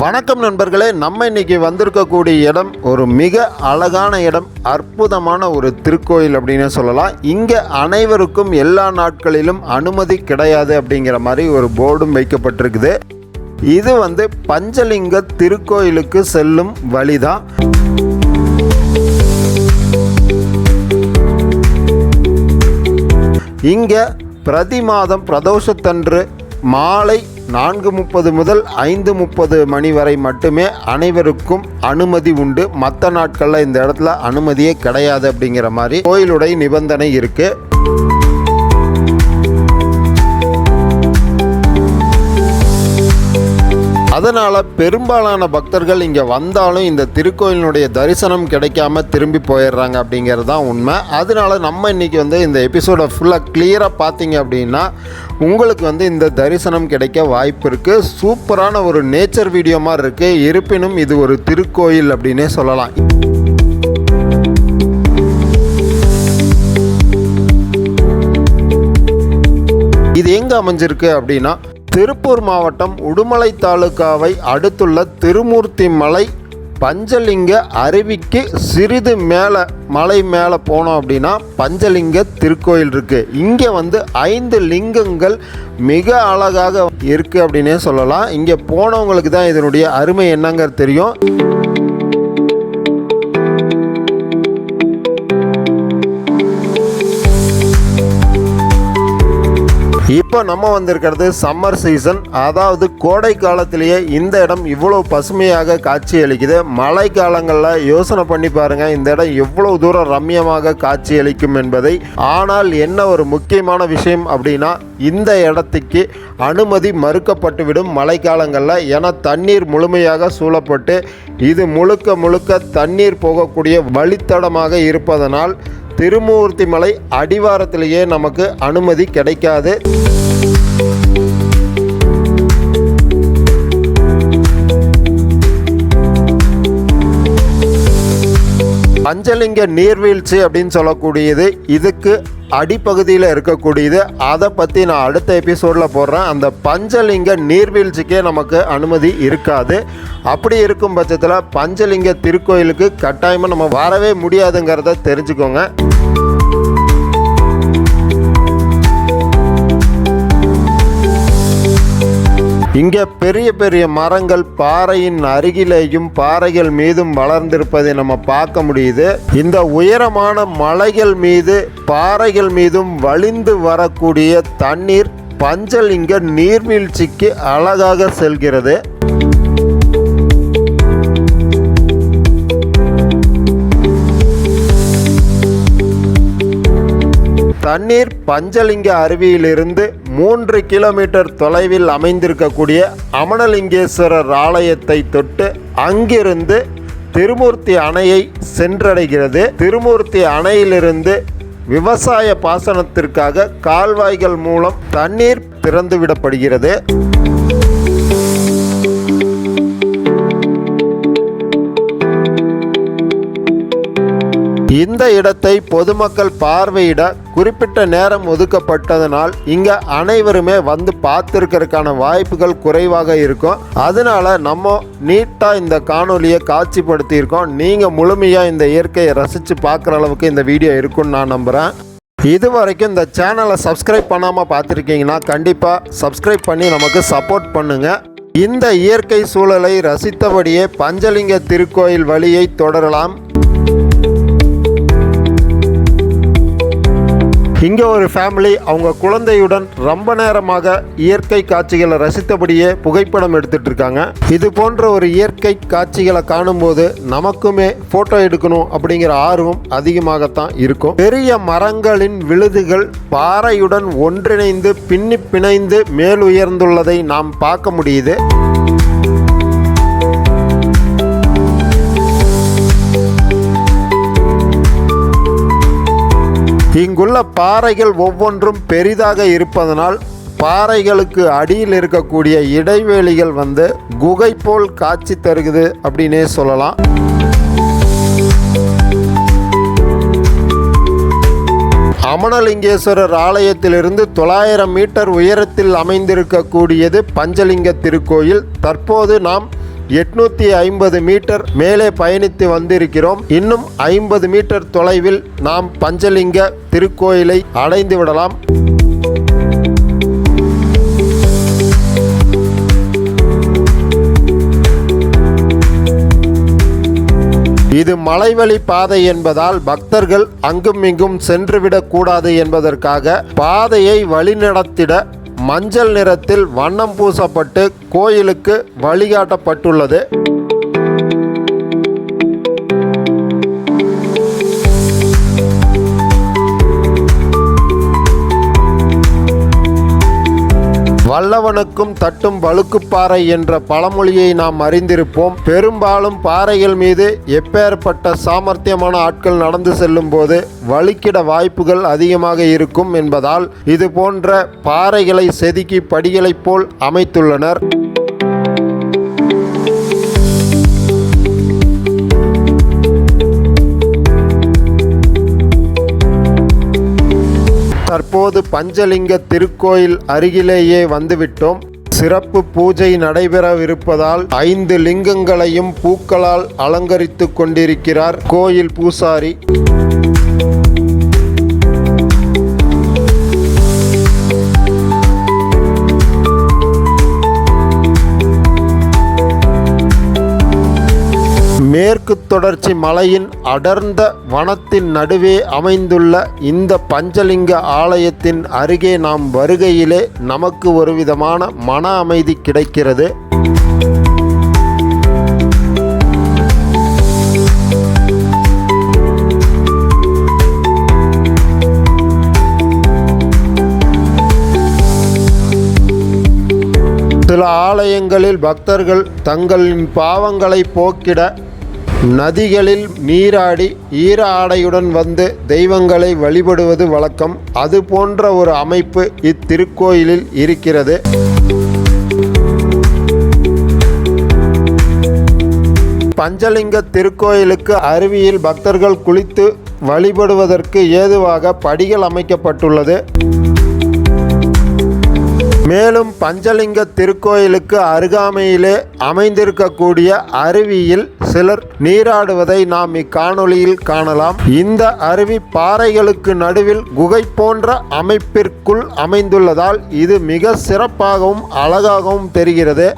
வணக்கம் நண்பர்களே, நம்ம இன்னைக்கு வந்திருக்கக்கூடிய இடம் ஒரு மிக அழகான இடம், அற்புதமான ஒரு திருக்கோயில் அப்படின்னு சொல்லலாம். இங்கே அனைவருக்கும் எல்லா நாட்களிலும் அனுமதி கிடையாது அப்படிங்கிற மாதிரி ஒரு போர்டும் வைக்கப்பட்டிருக்குது. இது பஞ்சலிங்க திருக்கோயிலுக்கு செல்லும் வழிதான். இங்கே பிரதி மாதம் பிரதோஷத்தன்று மாலை 4:30 முதல் 5:30 மணி வரை மட்டுமே அனைவருக்கும் அனுமதி உண்டு. மற்ற நாட்களில் இந்த இடத்துல அனுமதியே கிடையாது அப்படிங்கிற மாதிரி கோயிலுடைய நிபந்தனை இருக்குது. அதனால் பெரும்பாலான பக்தர்கள் இங்கே வந்தாலும் இந்த திருக்கோயிலினுடைய தரிசனம் கிடைக்காம திரும்பி போயிடுறாங்க அப்படிங்கிறது தான் உண்மை. அதனால நம்ம இன்றைக்கி இந்த எபிசோடை ஃபுல்லாக கிளியராக பார்த்தீங்க அப்படின்னா உங்களுக்கு இந்த தரிசனம் கிடைக்க வாய்ப்பு இருக்குது. சூப்பரான ஒரு நேச்சர் வீடியோ மாதிரி இருக்குது. இருப்பினும் இது ஒரு திருக்கோயில் அப்படின்னே சொல்லலாம். இது எங்கே அமைஞ்சிருக்கு அப்படின்னா திருப்பூர் மாவட்டம் உடுமலை தாலுகாவை அடுத்துள்ள திருமூர்த்தி மலை பஞ்சலிங்க அருவிக்கு சிறிது மலை மேலே போனோம் அப்படின்னா பஞ்சலிங்க திருக்கோயில் இருக்குது. இங்கே 5 லிங்கங்கள் மிக அழகாக இருக்குது அப்படின்னே சொல்லலாம். இங்கே போனவங்களுக்கு தான் இதனுடைய அருமை என்னங்கிறது தெரியும். இப்போ நம்ம வந்திருக்கிறது சம்மர் சீசன், அதாவது கோடை காலத்திலேயே இந்த இடம் இவ்வளோ பசுமையாக காட்சி அளிக்குது. மழை காலங்களில் யோசனை பண்ணி பாருங்கள் இந்த இடம் எவ்வளவு தூரம் ரம்யமாக காட்சி அளிக்கும் என்பதை. ஆனால் என்ன ஒரு முக்கியமான விஷயம் அப்படின்னா இந்த இடத்துக்கு அனுமதி மறுக்கப்பட்டுவிடும் மழை காலங்களில். ஏன்னா தண்ணீர் முழுமையாக சூழப்பட்டு இது முழுக்க தண்ணீர் போகக்கூடிய வழித்தடமாக இருப்பதனால் திருமூர்த்தி மலை அடிவாரத்திலேயே நமக்கு அனுமதி கிடைக்காது. பஞ்சலிங்க நீர்வீழ்ச்சி அப்படின்னு சொல்லக்கூடியது இதுக்கு அடிப்பகுதியில் இருக்கக்கூடியது. அதை பற்றி நான் அடுத்த எபிசோடில் போடுறேன். அந்த பஞ்சலிங்க நீர்வீழ்ச்சிக்கே நமக்கு அனுமதி இருக்காது. அப்படி இருக்கும் பட்சத்தில் பஞ்சலிங்க திருக்கோயிலுக்கு கட்டாயமாக நம்ம வரவே முடியாதுங்கிறத தெரிஞ்சுக்கோங்க. இங்கே பெரிய பெரிய மரங்கள் பாறையின் அருகிலேயும் பாறைகள் மீதும் வளர்ந்திருப்பதை நம்ம பார்க்க முடியுது. இந்த உயரமான மலைகள் மீது பாறைகள் மீதும் வழிந்து வரக்கூடிய தண்ணீர் பஞ்சலிங்க நீர்வீழ்ச்சிக்கு அழகாக செல்கிறது. தண்ணீர் பஞ்சலிங்க அருவியிலிருந்து 3 கிலோமீட்டர் தொலைவில் அமைந்திருக்கக்கூடிய அமனலிங்கேஸ்வரர் ஆலயத்தை தொட்டு அங்கிருந்து திருமூர்த்தி அணையை சென்றடைகிறது. திருமூர்த்தி அணையிலிருந்து விவசாய பாசனத்திற்காக கால்வாய்கள் மூலம் தண்ணீர் திறந்துவிடப்படுகிறது. இந்த இடத்தை பொதுமக்கள் பார்வையிட குறிப்பிட்ட நேரம் ஒதுக்கப்பட்டதனால் இங்கே அனைவருமே பார்த்துருக்கிறதுக்கான வாய்ப்புகள் குறைவாக இருக்கும். அதனால நம்ம நீட்டாக இந்த காணொலியை காட்சிப்படுத்தியிருக்கோம். நீங்கள் முழுமையாக இந்த இயற்கையை ரசித்து பார்க்குற அளவுக்கு இந்த வீடியோ இருக்குன்னு நான் நம்புகிறேன். இது வரைக்கும் இந்த சேனலை சப்ஸ்கிரைப் பண்ணாமல் பார்த்துருக்கீங்கன்னா கண்டிப்பாக சப்ஸ்கிரைப் பண்ணி நமக்கு சப்போர்ட் பண்ணுங்கள். இந்த இயற்கை சூழலை ரசித்தபடியே பஞ்சலிங்க திருக்கோயில் வழியை தொடரலாம். இங்கே ஒரு ஃபேமிலி அவங்க குழந்தையுடன் ரொம்ப நேரமாக இயற்கை காட்சிகளை ரசித்தபடியே புகைப்படம் எடுத்துட்டு இருக்காங்க. இது போன்ற ஒரு இயற்கை காட்சிகளை காணும்போது நமக்குமே ஃபோட்டோ எடுக்கணும் அப்படிங்கிற ஆர்வம் அதிகமாகத்தான் இருக்கும். பெரிய மரங்களின் விழுதுகள் பாறையுடன் ஒன்றிணைந்து பின்னி பிணைந்து மேலுயர்ந்துள்ளதை நாம் பார்க்க முடியுது. இங்குள்ள பாறைகள் ஒவ்வொன்றும் பெரிதாக இருப்பதனால் பாறைகளுக்கு அடியில் இருக்கக்கூடிய இடைவெளிகள் குகை போல் காட்சி தருகிறது அப்படின்னே சொல்லலாம். அமனலிங்கேஸ்வரர் ஆலயத்திலிருந்து 900 மீட்டர் உயரத்தில் அமைந்திருக்கக்கூடியது பஞ்சலிங்க திருக்கோயில். தற்போது நாம் 850 மீட்டர் மேலே பயணித்து வந்திருக்கிறோம். இன்னும் 50 மீட்டர் தொலைவில் நாம் பஞ்சலிங்க திருக்கோயிலை அடைந்து விடலாம். இது மலைவழி பாதை என்பதால் பக்தர்கள் அங்கும் இங்கும் சென்றுவிடக் கூடாது என்பதற்காக பாதையை வழிநடத்திட மஞ்சள் நிறத்தில் வண்ணம் பூசப்பட்டு கோயிலுக்கு வழிகாட்டப்பட்டுள்ளது. வல்லவனுக்கும் தட்டும் வழுக்குப்பாறை என்ற பழமொழியை நாம் அறிந்திருப்போம். பெரும்பாலும் பாறைகள் மீது எப்பேற்பட்ட சாமர்த்தியமான ஆட்கள் நடந்து செல்லும் போது வழுக்கிட வாய்ப்புகள் அதிகமாக இருக்கும் என்பதால் இது போன்ற பாறைகளை செதுக்கி படிகளைப் போல் அமைத்துள்ளனர். தற்போது பஞ்சலிங்க திருக்கோயில் அருகிலேயே வந்துவிட்டோம். சிறப்பு பூஜை நடைபெறவிருப்பதால் 5 லிங்கங்களையும் பூக்களால் அலங்கரித்து கொண்டிருக்கிறார் கோயில் பூசாரி. மேற்கு தொடர்ச்சி மலையின் அடர்ந்த வனத்தின் நடுவே அமைந்துள்ள இந்த பஞ்சலிங்க ஆலயத்தின் அருகே நாம் வருகையிலே நமக்கு ஒரு விதமான மன அமைதி கிடைக்கிறது. சில ஆலயங்களில் பக்தர்கள் தங்களின் பாவங்களை போக்கிட நதிகளில் நீராடி ஈர ஆடையுடன் வந்து தெய்வங்களை வழிபடுவது வழக்கம். அது போன்ற ஒரு அமைப்பு இத்திருக்கோயிலில் இருக்கிறது. பஞ்சலிங்க திருக்கோயிலுக்கு அருவியில் பக்தர்கள் குளித்து வழிபடுவதற்கு ஏதுவாக படிகள் அமைக்கப்பட்டுள்ளது. மேலும் பஞ்சலிங்க திருக்கோயிலுக்கு அருகாமையிலே அமைந்திருக்கக்கூடிய அருவியில் சிலர் நீராடுவதை நாம் இக்காணொளியில் காணலாம். இந்த அருவி பாறைகளுக்கு நடுவில் குகை போன்ற அமைப்பிற்குள் அமைந்துள்ளதால் இது மிக சிறப்பாகவும் அழகாகவும் தெரிகிறது.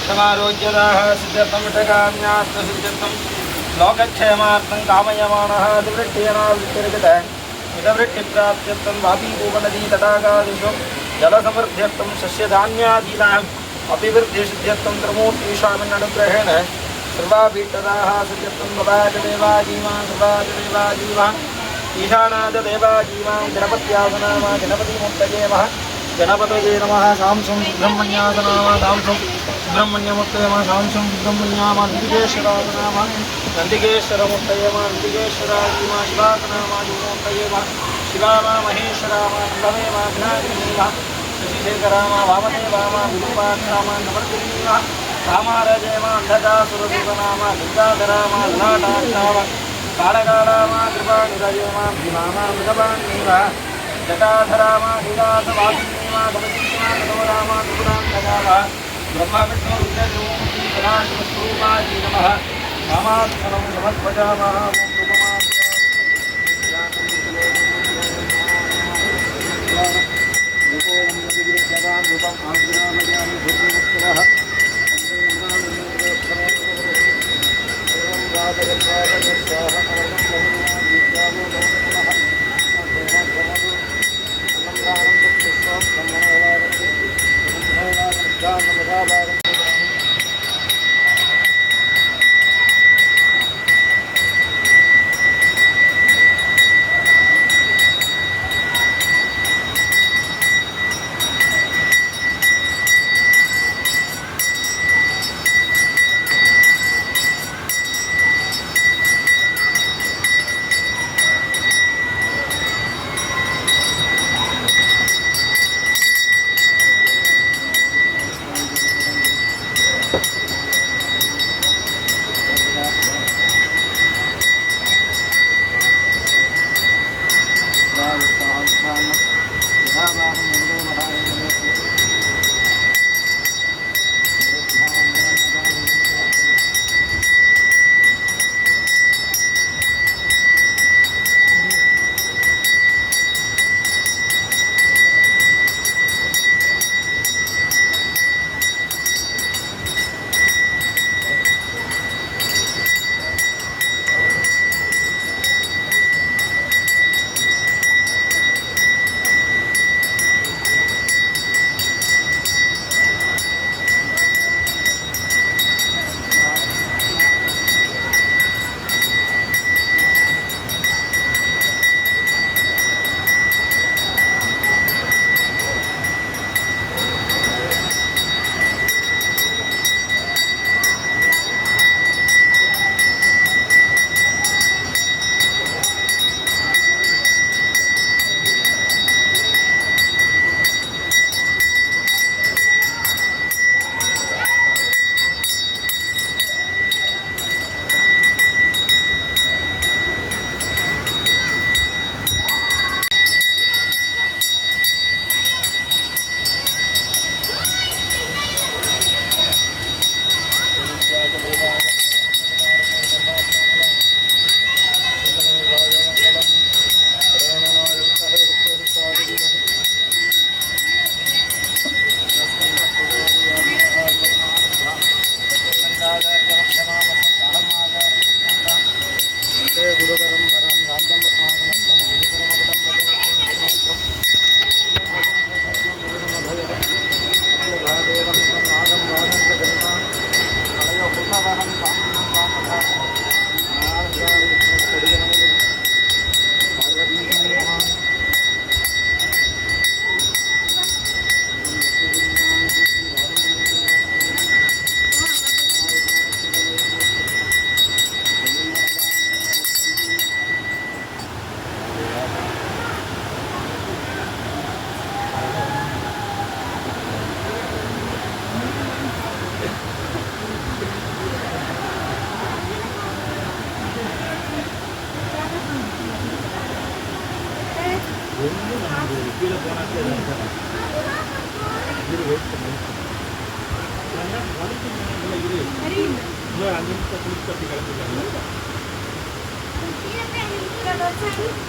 समारोग्यदाः सिद्ध्यर्थं विषकाम्यास्तु सिद्ध्यर्थं लोकक्षेमार्थं कामयमानः अतिवृष्टिजनावृष्टिर्गतः मितवृष्टिप्राप्त्यर्थं वापीपूपनदी तडागादिषु जलसमृद्ध्यर्थं सस्यधान्यादीनाम् अभिवृद्धिसिद्ध्यर्थं त्रिमूर्तिस्वामिननुग्रहेण सर्वाभीष्टदाः सिद्ध्यर्थं भवाजदेवाजीवान् सर्वाजदेवाजीवान् ईशानाजदेवाजीवान् गणपत्यासनाम गणपतिमूर्तये नमः गणपतये नमः सांसं सुब्रह्मण्यासनाम सांसं सुब्रह्मण्यमूर्तये नमः सांसं सुब्रह्मण्याम नन्दिकेश्वरासनाम नन्दिकेश्वरमूर्तये नमः नन्दिकेश्वराजीवा शिवासनामादिमूर्तये नमः शिवामा महेश्वराम नन्दमेव विनायकमेव शशिशेखराम वामदेवाम विरूपाक्षाम नवर्तिनीम रामारजयम अंधकासुरदूतनाम दुर्गाधराम ललाटाक्षाम कालकालाम कृपानिधयेम भीमाम मृगपान्नीव जटाधराम लीलासवासिनीम गमतीम कठोराम त्रिपुरान्तकाम ब्रह्मविष्णुरुद्रजोमुखी सदाशिवस्वरूपाय नमः नामात्मनं समर्पयामः that side.